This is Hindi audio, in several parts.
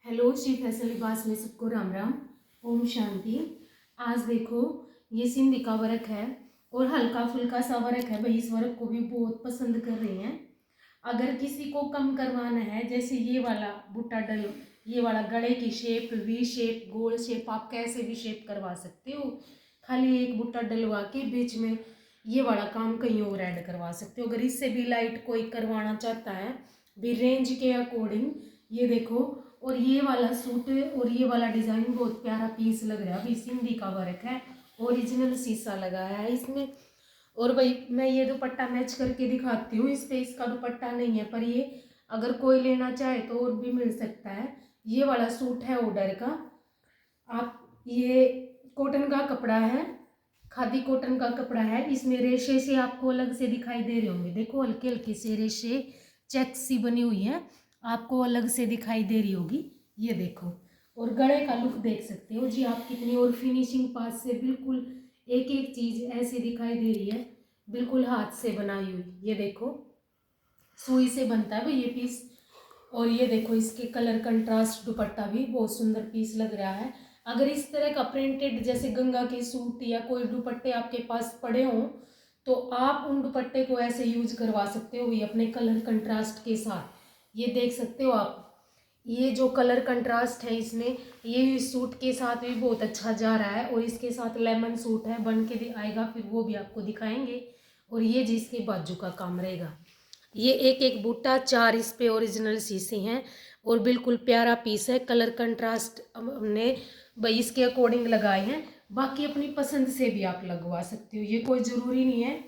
हेलो, श्री फैसल लिबास में सबको राम राम, ओम शांति। आज देखो ये सिंधी का वर्क है और हल्का फुल्का सा वर्क है भाई। इस वर्क को भी बहुत पसंद कर रही हैं। अगर किसी को कम करवाना है, जैसे ये वाला बूटा डल, ये वाला गले की शेप, वी शेप, गोल शेप, आप कैसे भी शेप करवा सकते हो। खाली एक बूटा डलवा के बीच में ये वाला काम कहीं और ऐड करवा सकते हो। अगर इससे भी लाइट कोई करवाना चाहता है भी रेंज के अकॉर्डिंग, ये देखो। और ये वाला सूट और ये वाला डिजाइन बहुत प्यारा पीस लग रहा है। अभी सिंधी का वर्क है, ओरिजिनल शीशा लगाया है इसमें। और भाई मैं ये दुपट्टा मैच करके दिखाती हूँ। इस पे इसका दुपट्टा नहीं है, पर ये अगर कोई लेना चाहे तो और भी मिल सकता है। ये वाला सूट है ऑर्डर का। आप ये कॉटन का कपड़ा है, खादी कॉटन का कपड़ा है। इसमें रेशे से आपको अलग से दिखाई दे रहे होंगे। देखो हल्के हल्के से रेशे चेक सी बनी हुई है, आपको अलग से दिखाई दे रही होगी। ये देखो, और गले का लुक देख सकते हो जी आप कितनी। और फिनिशिंग पास से बिल्कुल एक एक चीज ऐसे दिखाई दे रही है, बिल्कुल हाथ से बनाई हुई। ये देखो सुई से बनता है भाई ये पीस। और ये देखो इसके कलर कंट्रास्ट दुपट्टा भी बहुत सुंदर पीस लग रहा है। अगर इस तरह का प्रिंटेड जैसे गंगा के सूट या कोई दुपट्टे आपके पास पड़े हों तो आप उन दुपट्टे को ऐसे यूज करवा सकते हो ये अपने कलर कंट्रास्ट के साथ। ये देख सकते हो आप, ये जो कलर कंट्रास्ट है इसमें, ये इस सूट के साथ भी बहुत अच्छा जा रहा है। और इसके साथ लेमन सूट है बन के आएगा, फिर वो भी आपको दिखाएंगे। और ये जिसके बाजू का काम रहेगा, ये एक एक बूटा 4 इस पे ओरिजिनल शीशे हैं और बिल्कुल प्यारा पीस है। कलर कंट्रास्ट हमने भाई इसके अकॉर्डिंग लगाए हैं। बाकी अपनी पसंद से भी आप लगवा सकते हो। ये कोई ज़रूरी नहीं है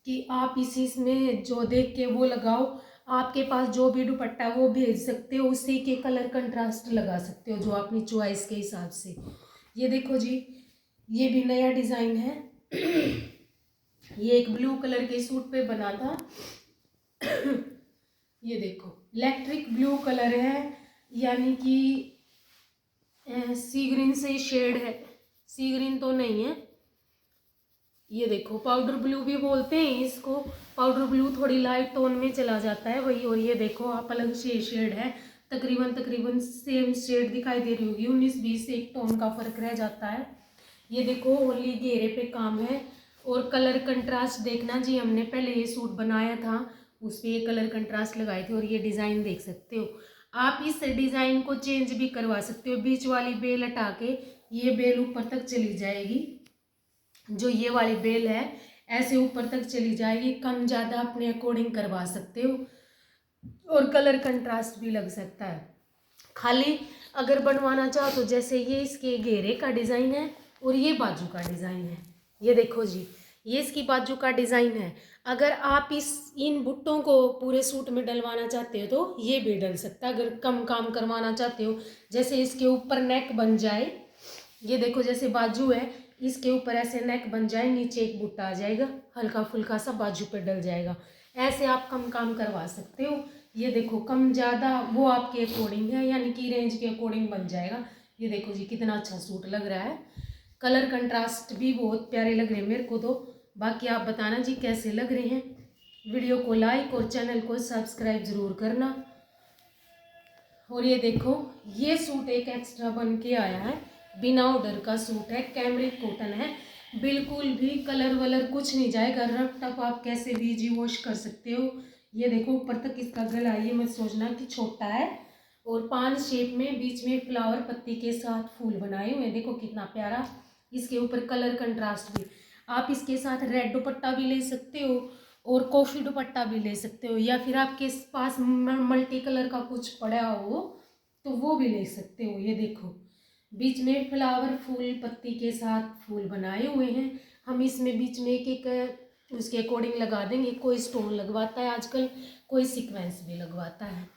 कि आप इसी में जो देख के वो लगाओ। आपके पास जो भी दुपट्टा वो भेज सकते हो, उसी के कलर कंट्रास्ट लगा सकते हो जो अपनी चॉइस के हिसाब से। ये देखो जी, ये भी नया डिज़ाइन है। ये एक ब्लू कलर के सूट पे बना था। ये देखो इलेक्ट्रिक ब्लू कलर है, यानी कि सी ग्रीन से शेड है। सी ग्रीन तो नहीं है, ये देखो पाउडर ब्लू भी बोलते हैं इसको। पाउडर ब्लू थोड़ी लाइट टोन में चला जाता है वही। और ये देखो आप अलग से शेड है, तकरीबन सेम शेड दिखाई दे रही होगी। 19-20 एक टोन का फर्क रह जाता है। ये देखो ओनली घेरे पे काम है। और कलर कंट्रास्ट देखना जी, हमने पहले ये सूट बनाया था उस पर ये कलर कंट्रास्ट लगाए थे। और ये डिज़ाइन देख सकते हो आप, इस डिज़ाइन को चेंज भी करवा सकते हो। बीच वाली बेल हटा के ये बेल ऊपर तक चली जाएगी, जो ये वाली बेल है ऐसे ऊपर तक चली जाएगी। कम ज़्यादा अपने अकॉर्डिंग करवा सकते हो और कलर कंट्रास्ट भी लग सकता है। खाली अगर बनवाना चाहो तो जैसे ये इसके घेरे का डिज़ाइन है और ये बाजू का डिज़ाइन है। ये देखो जी, ये इसकी बाजू का डिज़ाइन है। अगर आप इन बुट्टों को पूरे सूट में डलवाना चाहते हो तो ये भी डल सकता है। अगर कम काम करवाना चाहते हो, जैसे इसके ऊपर नेक बन जाए, ये देखो जैसे बाजू है इसके ऊपर ऐसे नेक बन जाए, नीचे एक बुट्टा आ जाएगा, हल्का फुल्का सा बाजू पे डल जाएगा। ऐसे आप कम काम करवा सकते हो। ये देखो कम ज़्यादा वो आपके अकॉर्डिंग है, यानी कि रेंज के अकॉर्डिंग बन जाएगा। ये देखो जी कितना अच्छा सूट लग रहा है। कलर कंट्रास्ट भी बहुत प्यारे लग रहे हैं मेरे को तो। बाकी आप बताना जी कैसे लग रहे हैं। वीडियो को लाइक और चैनल को सब्सक्राइब ज़रूर करना। और ये देखो ये सूट एक एक्स्ट्रा बन के आया है, बिना ऑर्डर का सूट है, कैमरिक कॉटन है। बिल्कुल भी कलर वलर कुछ नहीं जाएगा, रफ टफ आप कैसे भी इजी वॉश कर सकते हो। ये देखो ऊपर तक इसका गला, ये मत सोचना कि छोटा है। और 5 शेप में बीच में फ्लावर पत्ती के साथ फूल बनाए हुए हैं, देखो कितना प्यारा। इसके ऊपर कलर कंट्रास्ट भी, आप इसके साथ रेड दुपट्टा भी ले सकते हो और कॉफ़ी दुपट्टा भी ले सकते हो, या फिर आपके पास मल्टी कलर का कुछ पड़ा हो तो वो भी ले सकते हो। ये देखो बीच में फ्लावर फूल पत्ती के साथ फूल बनाए हुए हैं। हम इसमें बीच में एक एक उसके अकॉर्डिंग लगा देंगे। कोई स्टोन लगवाता है आजकल, कोई सीक्वेंस भी लगवाता है।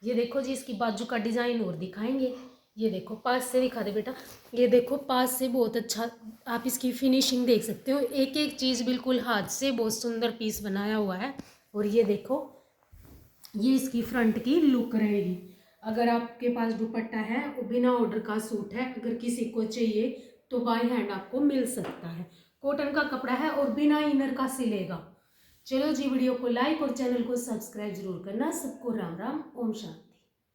ये देखो जी इसकी बाजू का डिज़ाइन और दिखाएंगे। ये देखो पास से दिखा दे बेटा। ये देखो पास से बहुत अच्छा आप इसकी फिनिशिंग देख सकते हो। एक एक चीज़ बिल्कुल हाथ से बहुत सुंदर पीस बनाया हुआ है। और ये देखो ये इसकी फ्रंट की लुक रहेगी। अगर आपके पास दुपट्टा है और बिना ऑर्डर का सूट है, अगर किसी को चाहिए तो बाय हैंड आपको मिल सकता है। कॉटन का कपड़ा है और बिना इनर का सिलेगा। चलो जी वीडियो को लाइक और चैनल को सब्सक्राइब जरूर करना। सबको राम राम, ओम शांति।